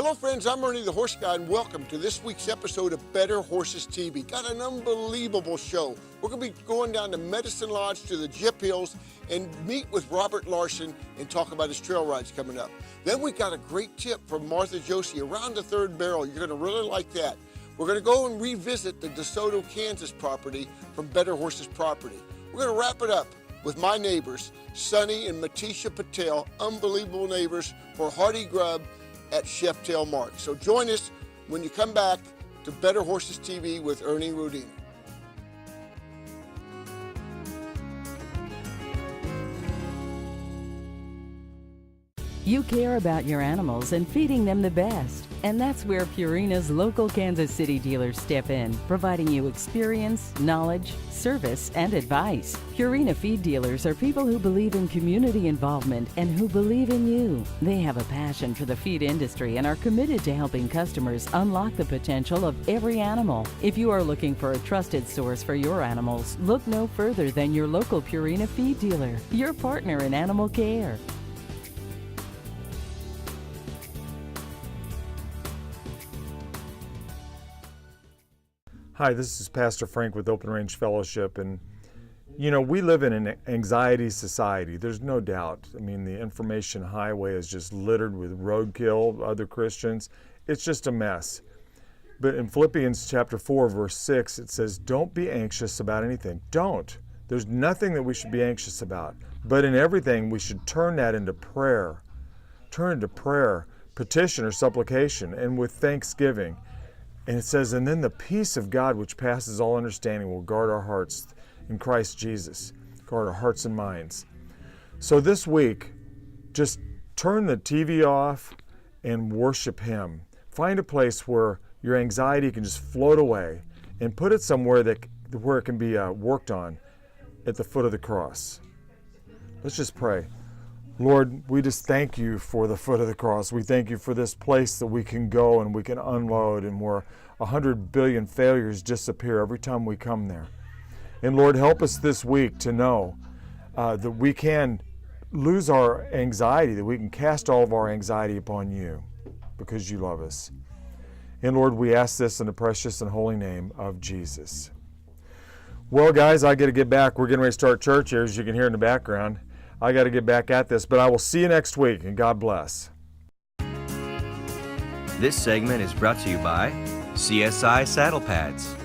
Hello friends, I'm Ernie the Horse Guy, and welcome to this week's episode of Better Horses TV. Got an unbelievable show. We're going to be going down to Medicine Lodge to the Gyp Hills and meet with Robert Larson and talk about his trail rides coming up. Then we got a great tip from Martha Josie around the third barrel. You're going to really like that. We're going to go and revisit the DeSoto, Kansas property from Better Horses Property. We're going to wrap it up with my neighbors, Sonny and Matisha Patel, unbelievable neighbors for Hearty Grub at Chef Marc. So join us when you come back to Better Horses TV with Ernie Rodina. You care about your animals and feeding them the best. And that's where Purina's local Kansas City dealers step in, providing you experience, knowledge, service, and advice. Purina feed dealers are people who believe in community involvement and who believe in you. They have a passion for the feed industry and are committed to helping customers unlock the potential of every animal. If you are looking for a trusted source for your animals, look no further than your local Purina feed dealer, your partner in animal care. Hi, this is Pastor Frank with Open Range Fellowship, and you know, we live in an anxiety society. There's no doubt. I mean, the information highway is just littered with roadkill, other Christians. It's just a mess. But in Philippians chapter 4, verse 6, it says, don't be anxious about anything. Don't. There's nothing that we should be anxious about. But in everything, we should turn that into prayer. Turn into prayer, petition or supplication, and with thanksgiving. And it says, and then the peace of God, which passes all understanding, will guard our hearts in Christ Jesus, guard our hearts and minds. So this week, just turn the TV off and worship Him. Find a place where your anxiety can just float away and put it somewhere where it can be worked on at the foot of the cross. Let's just pray. Lord, we just thank you for the foot of the cross. We thank you for this place that we can go and we can unload, and where 100 billion failures disappear every time we come there. And Lord, help us this week to know that we can lose our anxiety, that we can cast all of our anxiety upon you because you love us. And Lord, we ask this in the precious and holy name of Jesus. Well, guys, I got to get back. We're getting ready to start church here, as you can hear in the background. I got to get back at this, but I will see you next week, and God bless. This segment is brought to you by CSI Saddle Pads.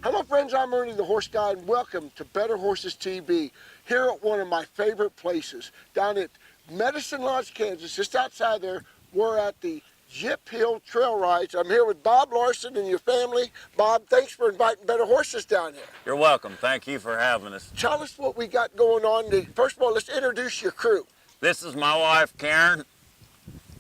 Hello friends, I'm Ernie the Horse Guy, and welcome to Better Horses TV, here at one of my favorite places, down at Medicine Lodge, Kansas. Just outside there, we're at the Gyp Hill Trail Rides. I'm here with Bob Larson and your family. Bob, thanks for inviting Better Horses down here. You're welcome. Thank you for having us. Tell us what we got going on. First of all, let's introduce your crew. This is my wife, Karen,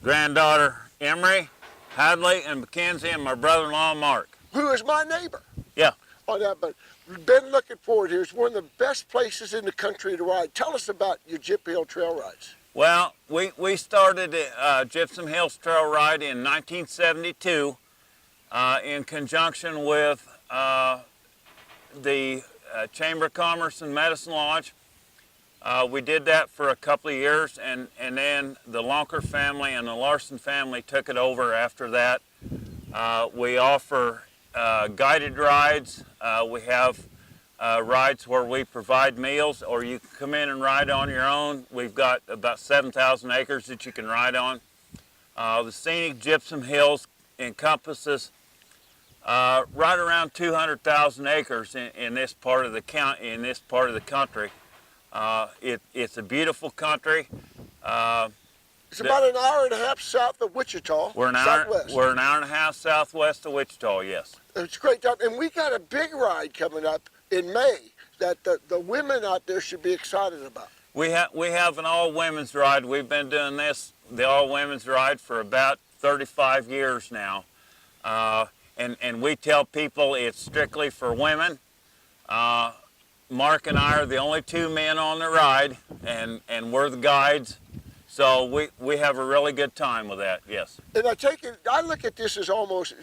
granddaughter, Emery, Hadley, and Mackenzie, and my brother-in-law, Mark. Who is my neighbor. Yeah. Oh, yeah, but we've been looking forward here. It's one of the best places in the country to ride. Tell us about your Gyp Hill Trail Rides. Well, we started Gypsum Hills Trail Ride in 1972 in conjunction with the Chamber of Commerce and Medicine Lodge. We did that for a couple of years, and then the Lonker family and the Larson family took it over after that. We offer guided rides. We have rides where we provide meals, or you can come in and ride on your own. We've got about 7,000 acres that you can ride on. The scenic Gypsum Hills encompasses right around 200,000 acres in this part of the country. It's a beautiful country. It's about an hour and a half south of Wichita. We're an hour and a half southwest of Wichita. Yes. It's a great time, and we got a big ride coming up in May that the women out there should be excited about. We have an all-women's ride. We've been doing the all-women's ride for about 35 years now, and we tell people it's strictly for women. Mark and I are the only two men on the ride, and we're the guides. So we have a really good time with that, yes. And I look at this as almost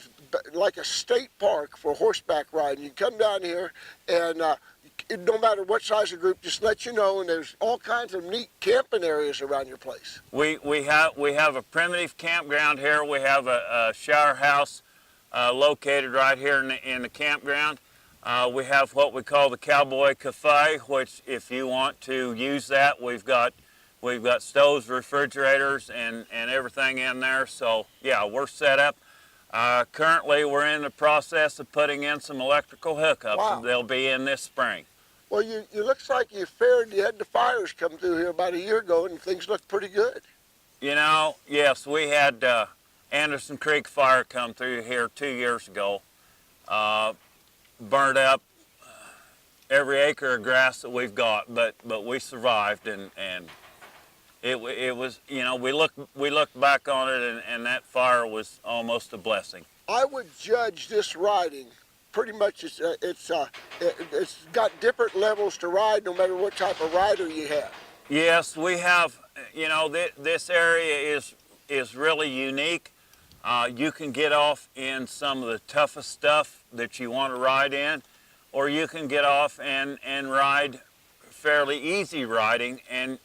like a state park for horseback riding. You come down here and no matter what size of group, just let you know, and there's all kinds of neat camping areas around your place. We have a primitive campground here. We have a shower house located right here in the campground. We have what we call the Cowboy Cafe, which if you want to use that, we've got stoves, refrigerators, and everything in there. So yeah, we're set up. Currently, we're in the process of putting in some electrical hookups. Wow. They'll be in this spring. Well, you looks like you had the fires come through here about a year ago, and things look pretty good. You know, yes, we had Anderson Creek fire come through here 2 years ago. Burned up every acre of grass that we've got, but we survived, and it was, you know, we looked back on it, and that fire was almost a blessing. I would judge this riding pretty much it's got different levels to ride no matter what type of rider you have. Yes, we have. You know, this area is really unique. You can get off in some of the toughest stuff that you want to ride in, or you can get off and ride fairly easy riding. And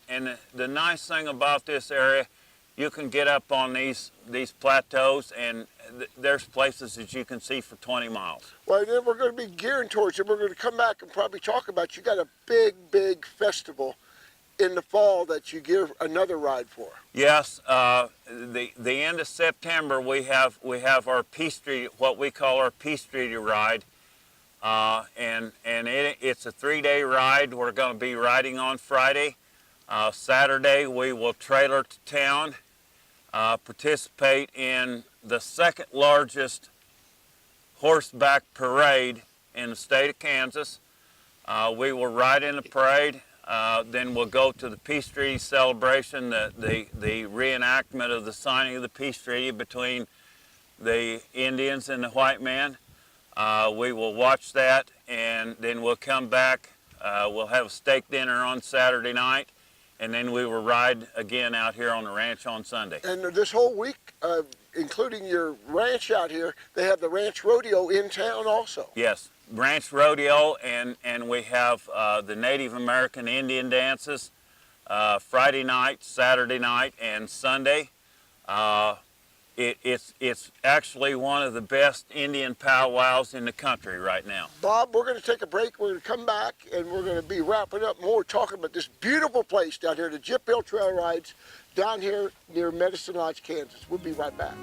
the nice thing about this area, you can get up on these plateaus, and there's places that you can see for 20 miles. Well, then we're going to be gearing towards it. We're going to come back and probably talk about, you got a big festival in the fall that you give another ride for. Yes, the end of September we have our Peace Treaty, what we call our Peace Treaty ride, and it's a 3-day ride. We're going to be riding on Friday. Saturday we will trailer to town, participate in the second largest horseback parade in the state of Kansas. We will ride in the parade. Then we'll go to the Peace Treaty celebration, the reenactment of the signing of the Peace Treaty between the Indians and the white man. We will watch that, and then we'll come back. We'll have a steak dinner on Saturday night, and then we will ride again out here on the ranch on Sunday. And this whole week, including your ranch out here, they have the ranch rodeo in town also. Yes. Ranch rodeo, and we have the Native American Indian dances Friday night, Saturday night, and Sunday. It's actually one of the best Indian powwows in the country right now. Bob, we're going to take a break. We're going to come back, and we're going to be wrapping up more talking about this beautiful place down here, the Gyp Hill Trail Rides down here near Medicine Lodge, Kansas. We'll be right back.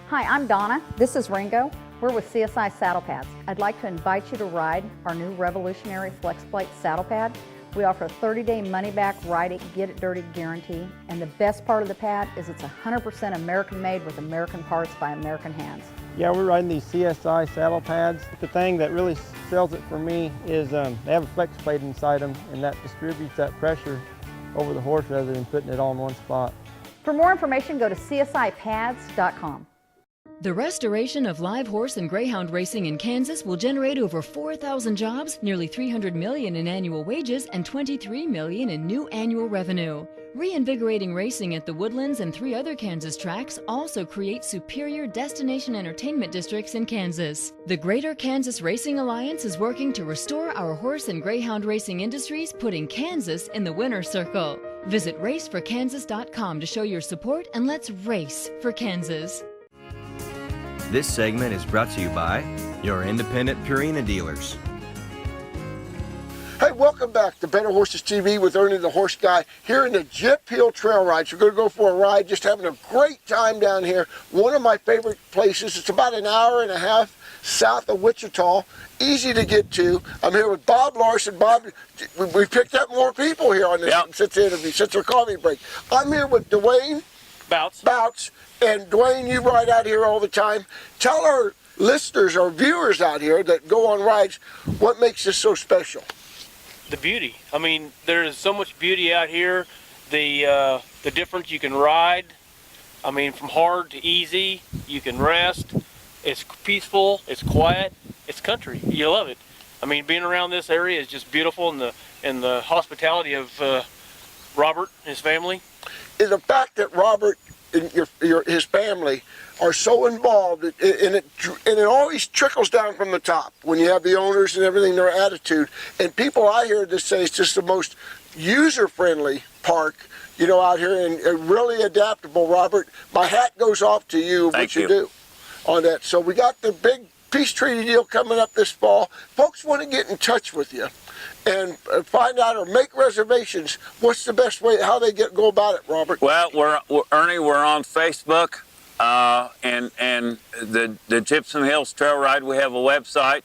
Hi, I'm Donna. This is Ringo. We're with CSI Saddle Pads. I'd like to invite you to ride our new revolutionary flex plate saddle pad. We offer a 30-day money-back, ride it, get it dirty guarantee. And the best part of the pad is it's 100% American-made with American parts by American hands. Yeah, we're riding these CSI Saddle Pads. The thing that really sells it for me is they have a flex plate inside them, and that distributes that pressure over the horse rather than putting it all in one spot. For more information, go to csipads.com. The restoration of live horse and greyhound racing in Kansas will generate over 4,000 jobs, nearly $300 million in annual wages, and $23 million in new annual revenue. Reinvigorating racing at the Woodlands and 3 other Kansas tracks also creates superior destination entertainment districts in Kansas. The Greater Kansas Racing Alliance is working to restore our horse and greyhound racing industries, putting Kansas in the winner's circle. Visit raceforkansas.com to show your support, and let's race for Kansas. This segment is brought to you by your independent Purina dealers. Hey, welcome back to Better Horses TV with Ernie the Horse Guy here in the Gyp Hill Trail Rides. We're going to go for a ride, just having a great time down here. One of my favorite places. It's about an hour and a half south of Wichita. Easy to get to. I'm here with Bob Larson. Bob, we picked up more people here on this since the interview, since our coffee break. I'm here with Dwayne Bouts. And Dwayne, you ride out here all the time. Tell our listeners or viewers out here that go on rides what makes this so special. The beauty. I mean, there's so much beauty out here. The difference you can ride. I mean, from hard to easy, you can rest. It's peaceful. It's quiet. It's country. You love it. I mean, being around this area is just beautiful, and the hospitality of Robert and his family. Is the fact that Robert and his family are so involved, and it always trickles down from the top when you have the owners and everything, their attitude. And people I hear this say it's just the most user-friendly park, out here, and really adaptable. Robert, my hat goes off to you, what you do on that. So we got the big peace treaty deal coming up this fall. Folks want to get in touch with you and find out or make reservations. What's the best way, how they go about it, Robert? Well, Ernie, we're on Facebook, and the Gypsum Hills Trail Ride, we have a website.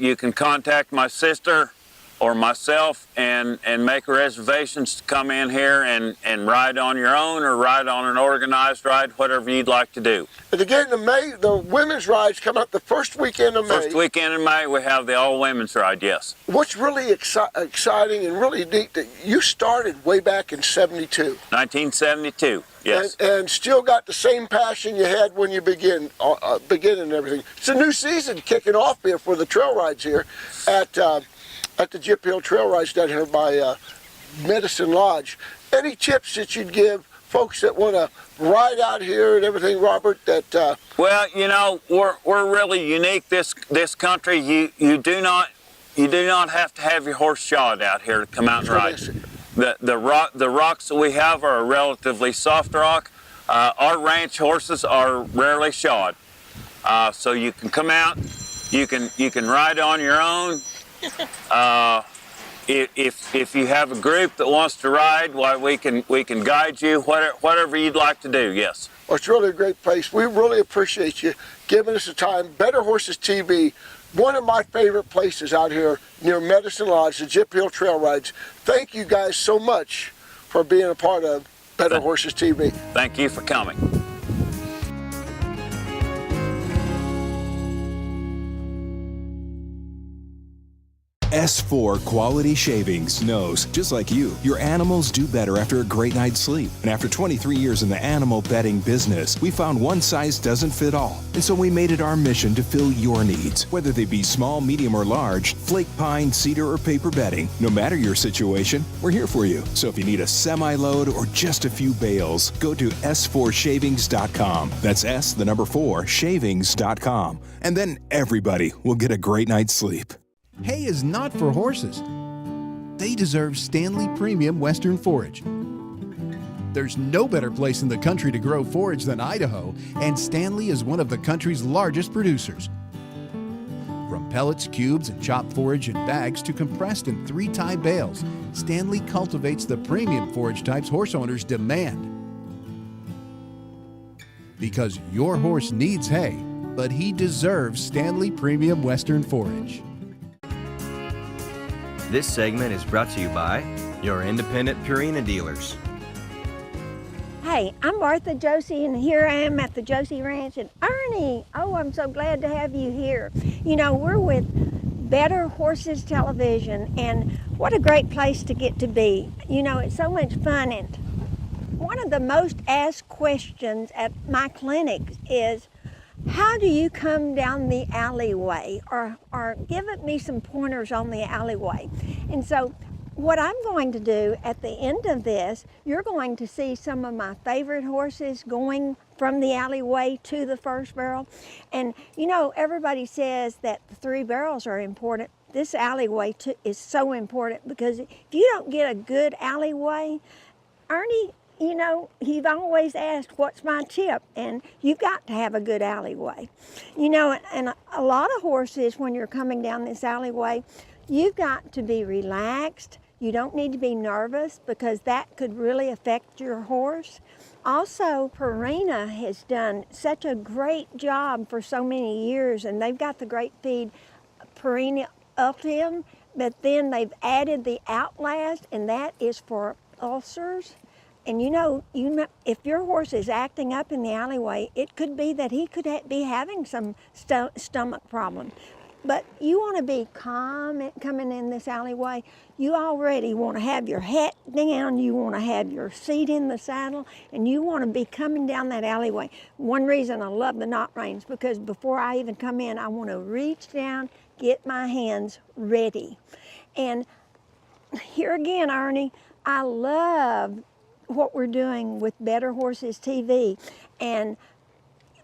You can contact my sister or myself and make reservations to come in here and ride on your own or ride on an organized ride, whatever you'd like to do. And again, in May, the women's rides come up the first weekend of May. First weekend in May, we have the all-women's ride, yes. What's really exciting and really neat that you started way back in 72. 1972, yes. And still got the same passion you had when you begin and everything. It's a new season kicking off here for the trail rides here at the Gyp Hill Trail Rides down here by Medicine Lodge. Any tips that you'd give folks that want to ride out here and everything, Robert? That well, we're really unique. This country, you do not have to have your horse shod out here to come out and ride. The rocks that we have are a relatively soft rock. Our ranch horses are rarely shod, so you can come out. You can ride on your own. If you have a group that wants to ride, why we can guide you, whatever you'd like to do. Yes. Well, it's really a great place. We really appreciate you giving us the time. Better Horses TV, one of my favorite places out here near Medicine Lodge, the Gyp Hill Trail Rides. Thank you guys so much for being a part of Better Horses TV. Thank you for coming. S4 Quality Shavings knows, just like you, your animals do better after a great night's sleep. And after 23 years in the animal bedding business, we found one size doesn't fit all. And so we made it our mission to fill your needs, whether they be small, medium, or large, flake pine, cedar, or paper bedding. No matter your situation, we're here for you. So if you need a semi-load or just a few bales, go to s4shavings.com. That's S4 shavings.com. And then everybody will get a great night's sleep. Hay is not for horses. They deserve Stanley Premium Western Forage. There's no better place in the country to grow forage than Idaho, and Stanley is one of the country's largest producers. From pellets, cubes, and chopped forage in bags to compressed in 3-tie bales, Stanley cultivates the premium forage types horse owners demand. Because your horse needs hay, but he deserves Stanley Premium Western Forage. This segment is brought to you by your independent Purina dealers. Hey, I'm Martha Josie, and here I am at the Josie Ranch. And Ernie, oh, I'm so glad to have you here. You know, we're with Better Horses Television, and what a great place to get to be. You know, it's so much fun. And one of the most asked questions at my clinic is, how do you come down the alleyway? Or give me some pointers on the alleyway. And so what I'm going to do at the end of this, you're going to see some of my favorite horses going from the alleyway to the first barrel. And you know, everybody says that the 3 barrels are important. This alleyway is so important, because if you don't get a good alleyway, Ernie, you know, you've always asked, what's my tip? And you've got to have a good alleyway. You know, and a lot of horses, when you're coming down this alleyway, you've got to be relaxed. You don't need to be nervous, because that could really affect your horse. Also, Purina has done such a great job for so many years, and they've got the great feed Purina Ultim, but then they've added the Outlast, and that is for ulcers. And you know, if your horse is acting up in the alleyway, it could be that he could be having some stomach problem. But you want to be calm coming in this alleyway. You already want to have your hat down, you want to have your seat in the saddle, and you want to be coming down that alleyway. One reason I love the knot reins, because before I even come in, I want to reach down, get my hands ready. And here again, Ernie, I love what we're doing with Better Horses TV. And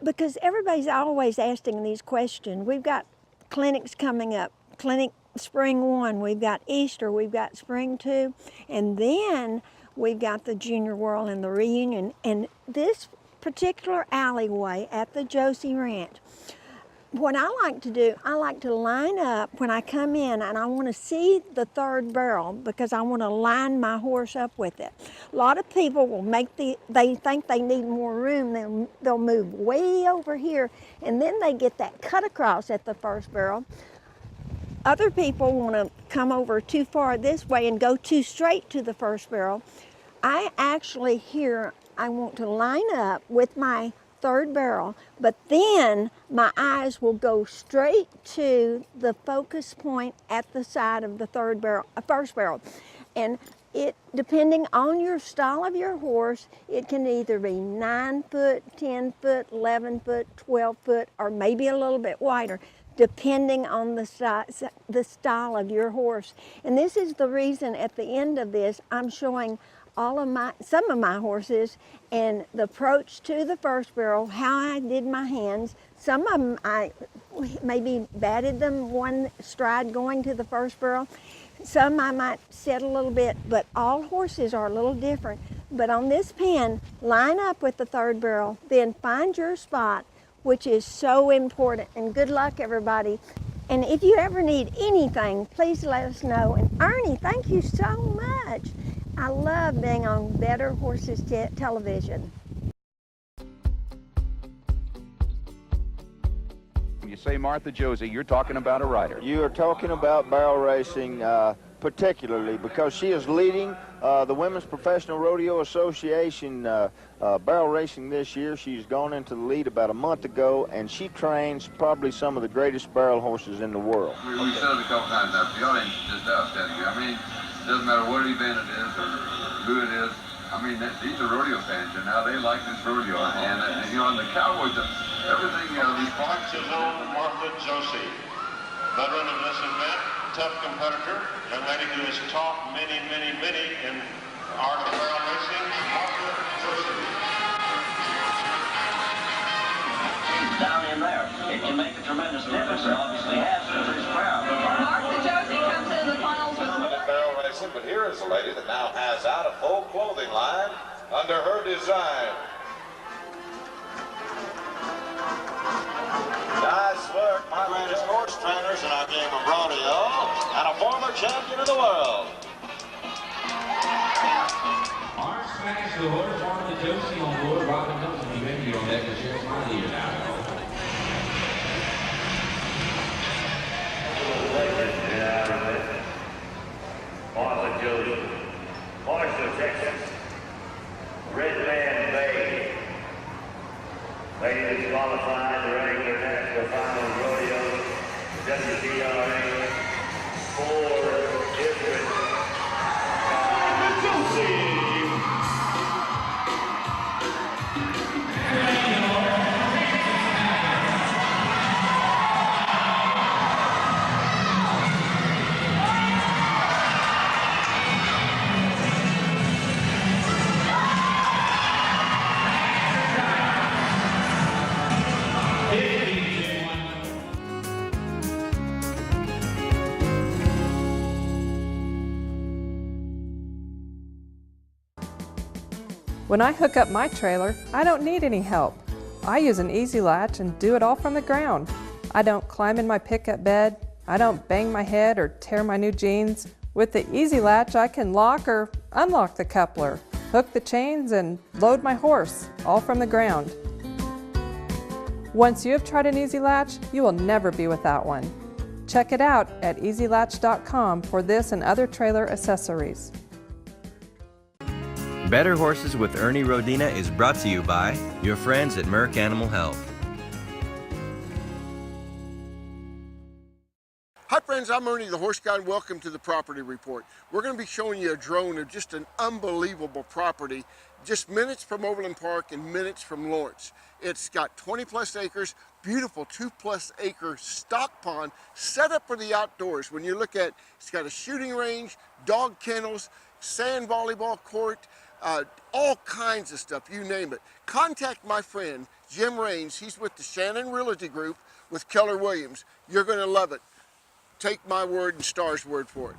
because everybody's always asking these questions. We've got clinics coming up, clinic spring 1, we've got Easter, we've got spring 2, and then we've got the Junior World and the reunion. And this particular alleyway at the Josie Ranch, what I like to do, I like to line up when I come in, and I want to see the third barrel because I want to line my horse up with it. A lot of people will they think they need more room, they'll move way over here, and then they get that cut across at the first barrel. Other people want to come over too far this way and go too straight to the first barrel. I actually here, I want to line up with my third barrel, but then my eyes will go straight to the focus point at the side of the first barrel. And it, depending on your style of your horse, it can either be 9 foot, 10 foot, 11 foot, 12 foot, or maybe a little bit wider, depending on the style of your horse. And this is the reason at the end of this, I'm showing some of my horses and the approach to the first barrel, how I did my hands. Some of them I maybe batted them one stride going to the first barrel. Some I might set a little bit, but all horses are a little different. But on this pen, line up with the third barrel, then find your spot, which is so important. And good luck, everybody. And if you ever need anything, please let us know. And Ernie, thank you so much. I love being on Better Horses television. When you say Martha Josie, you're talking about a rider. You are talking about barrel racing, particularly because she is leading the Women's Professional Rodeo Association barrel racing this year. She's gone into the lead about a month ago, and she trains probably some of the greatest barrel horses in the world. We said it a couple times now, the audience is just outstanding. I mean, it doesn't matter what event it is or who it is. I mean, these are rodeo fans, and now they like this rodeo. And you know, and the Cowboys, everything, these parts is own Martha Josie, veteran of this event, tough competitor, young lady who has taught many in art of barrel racing, Martha Josie. Down in there, it can make a tremendous difference, and obviously has for this crowd. Martha Josie comes into the finals with barrel racing, but here is a lady that now has out a full clothing line under her design. Nice work, my greatest horse trainers in our game of rodeo, and a former champion of the world. Our smash the horse Martha Josie on board. Robin Nelson, you ready on that to Chef Marc now. Martha Josie, Marshall, Texas, Red Man Bay. Ladies qualified to regular national finals rodeo, WCRA, 4 different Josie. When I hook up my trailer, I don't need any help. I use an easy latch and do it all from the ground. I don't climb in my pickup bed. I don't bang my head or tear my new jeans. With the easy latch, I can lock or unlock the coupler, hook the chains, and load my horse, all from the ground. Once you have tried an easy latch, you will never be without one. Check it out at easylatch.com for this and other trailer accessories. Better Horses with Ernie Rodina is brought to you by your friends at Merck Animal Health. Hi friends, I'm Ernie the Horse Guy, and welcome to the Property Report. We're going to be showing you a drone of just an unbelievable property, just minutes from Overland Park and minutes from Lawrence. It's got 20 plus acres, beautiful 2+ acre stock pond set up for the outdoors. When you look at, it's got a shooting range, dog kennels, sand volleyball court, all kinds of stuff, you name it. Contact my friend, Jim Raines. He's with the Shannon Realty Group with Keller Williams. You're going to love it. Take my word and Star's word for it.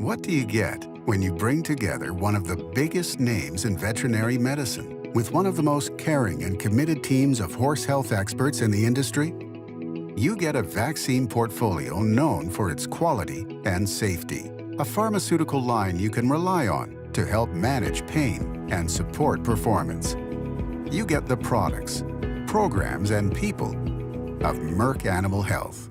What do you get when you bring together one of the biggest names in veterinary medicine with one of the most caring and committed teams of horse health experts in the industry? You get a vaccine portfolio known for its quality and safety, a pharmaceutical line you can rely on to help manage pain and support performance. You get the products, programs, and people of Merck Animal Health.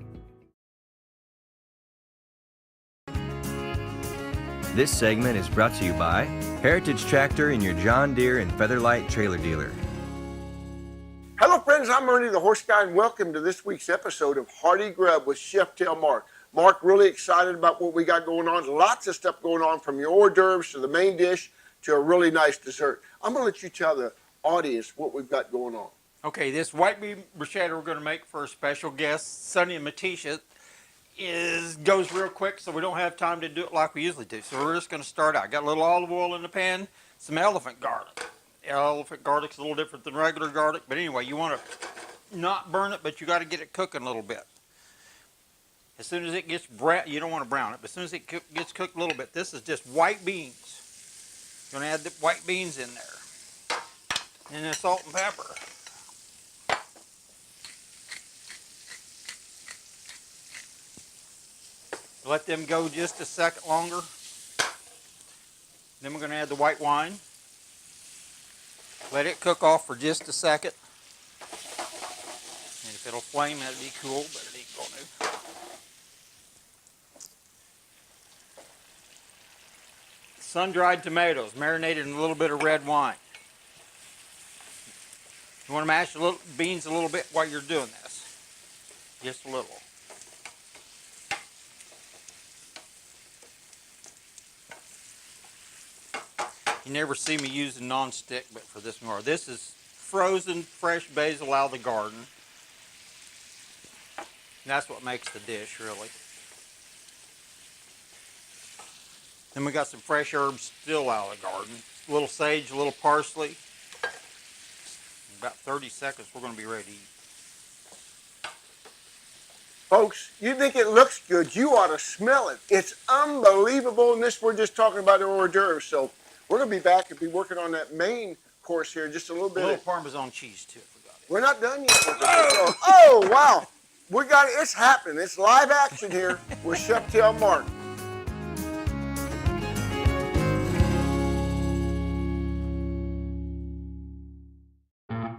This segment is brought to you by Heritage Tractor and your John Deere and Featherlight trailer dealer. Hello friends, I'm Ernie the Horse Guy and welcome to this week's episode of Hearty Grub with Chef Marc. Marc, really excited about what we got going on. Lots of stuff going on from your hors d'oeuvres to the main dish to a really nice dessert. I'm going to let you tell the audience what we've got going on. Okay, this white beef bruschetta we're going to make for a special guest, Sonny and Matisha, goes real quick, so we don't have time to do it like we usually do. So we're just going to start out. Got a little olive oil in the pan, some elephant garlic. Elephant garlic's a little different than regular garlic, but anyway, you want to not burn it, but you got to get it cooking a little bit. As soon as it gets brown, you don't want to brown it, but as soon as it gets cooked a little bit, this is just white beans. You're going to add the white beans in there. And then salt and pepper. Let them go just a second longer. Then we're going to add the white wine. Let it cook off for just a second. And if it'll flame, that'd be cool, but it ain't going to. Sun-dried tomatoes, marinated in a little bit of red wine. You want to mash the beans a little bit while you're doing this. Just a little. You never see me using non-stick, but for this more. This is frozen fresh basil out of the garden. And that's what makes the dish, really. Then we got some fresh herbs still out of the garden. A little sage, a little parsley. In about 30 seconds, we're going to be ready to eat. Folks, you think it looks good, you ought to smell it. It's unbelievable, and this we're just talking about the hors d'oeuvres, so we're going to be back and be working on that main course here in just a little bit. A little Parmesan cheese, too. We're not done yet with it. Oh, wow. We got it. It's happening. It's live action here with Chef Marc.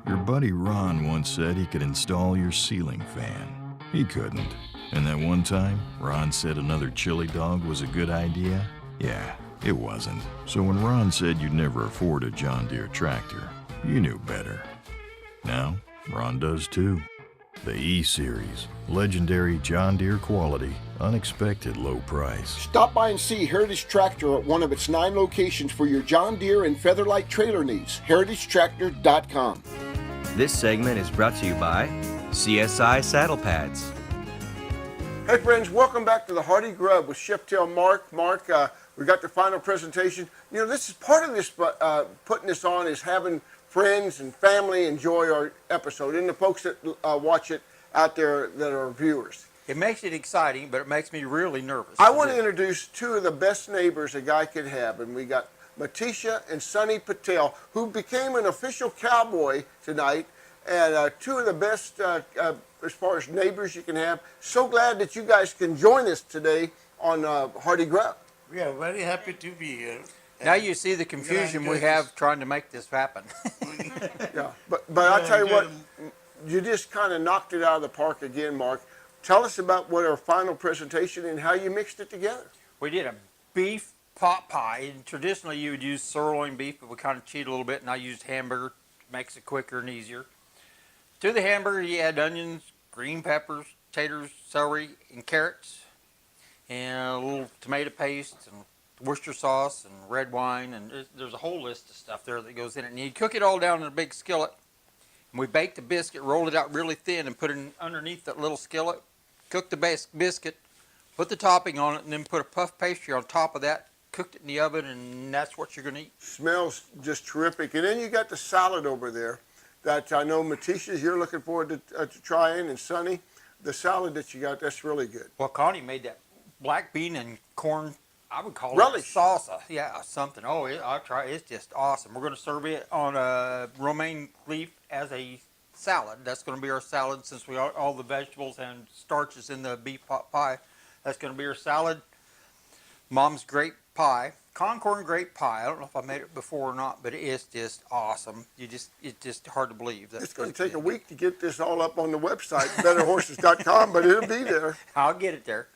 Your buddy Ron once said he could install your ceiling fan. He couldn't. And that one time, Ron said another chili dog was a good idea? Yeah. It wasn't. So when Ron said you'd never afford a John Deere tractor, you knew better. Now, Ron does too. The E-Series, legendary John Deere quality, unexpected low price. Stop by and see Heritage Tractor at one of its 9 locations for your John Deere and Featherlight trailer needs. HeritageTractor.com. This segment is brought to you by CSI Saddle Pads. Hey friends, welcome back to the Hearty Grub with Chef Marc. Marc, we got the final presentation. You know, this is part of this, putting this on is having friends and family enjoy our episode, and the folks that watch it out there that are viewers. It makes it exciting, but it makes me really nervous. I want to introduce two of the best neighbors a guy could have, and we got Matisha and Sonny Patel, who became an official cowboy tonight, and two of the best as far as neighbors you can have. So glad that you guys can join us today on Hearty Grub. We are very happy to be here. Now you see the confusion we have trying to make this happen. Yeah, but I tell you what, you just kind of knocked it out of the park again, Marc. Tell us about what our final presentation and how you mixed it together. We did a beef pot pie. And traditionally, you would use sirloin beef, but we kind of cheat a little bit, and I used hamburger. Makes it quicker and easier. To the hamburger, you add onions, green peppers, taters, celery, and carrots, and a little tomato paste, and Worcester sauce, and red wine, and there's a whole list of stuff there that goes in it. And you cook it all down in a big skillet. And we baked the biscuit, rolled it out really thin, and put it underneath that little skillet. Cooked the biscuit, put the topping on it, and then put a puff pastry on top of that. Cooked it in the oven, and that's what you're going to eat. Smells just terrific. And then you got the salad over there that I know, Matisha, you're looking forward to trying, and Sonny, the salad that you got, that's really good. Well, Connie made that black bean and corn, I would call Relish. it salsa. Yeah, something. Oh, I'll try it. It's just awesome. We're going to serve it on a romaine leaf as a salad. That's going to be our salad, since we are all the vegetables and starches in the beef pot pie. That's going to be our salad. Mom's grape pie, Concord grape pie. I don't know if I made it before or not, but it's just awesome. It's just hard to believe. It's going to take a week to get this all up on the website, betterhorses.com, but it'll be there. I'll get it there.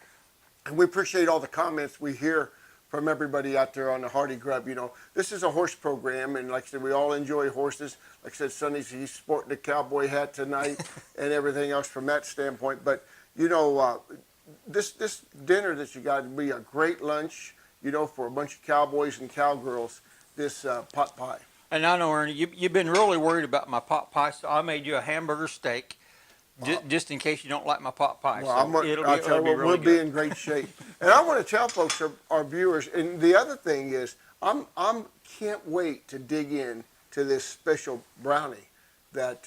And we appreciate all the comments we hear from everybody out there on the Hearty Grub. You know, this is a horse program, and like I said, we all enjoy horses. Like I said, Sonny's, he's sporting the cowboy hat tonight and everything else from that standpoint. But, you know, this dinner that you got would be a great lunch, you know, for a bunch of cowboys and cowgirls, this pot pie. And I know, Ernie, you've been really worried about my pot pie, so I made you a hamburger steak. Just in case you don't like my pot pie. Well, so I'll tell you what, we'll be in great shape. And I want to tell folks, our viewers, and the other thing is, I can't wait to dig in to this special brownie that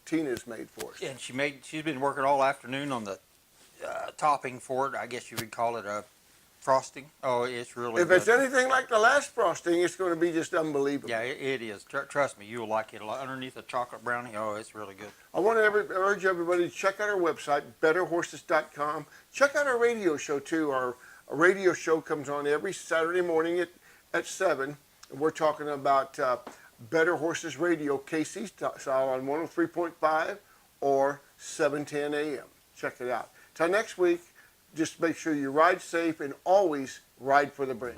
Tina's made for us. And she's been working all afternoon on the topping for it. I guess you would call it a frosting. Oh, it's really If good. it's anything like the last frosting, it's going to be just unbelievable. Yeah, it is. Trust me, you'll like it. Underneath a chocolate brownie, oh, it's really good. I want to urge everybody to check out our website, betterhorses.com. Check out our radio show, too. Our radio show comes on every Saturday morning at 7. And we're talking about Better Horses Radio, KC style on 103.5 or 710 a.m. Check it out. Till next week, just make sure you ride safe and always ride for the brand.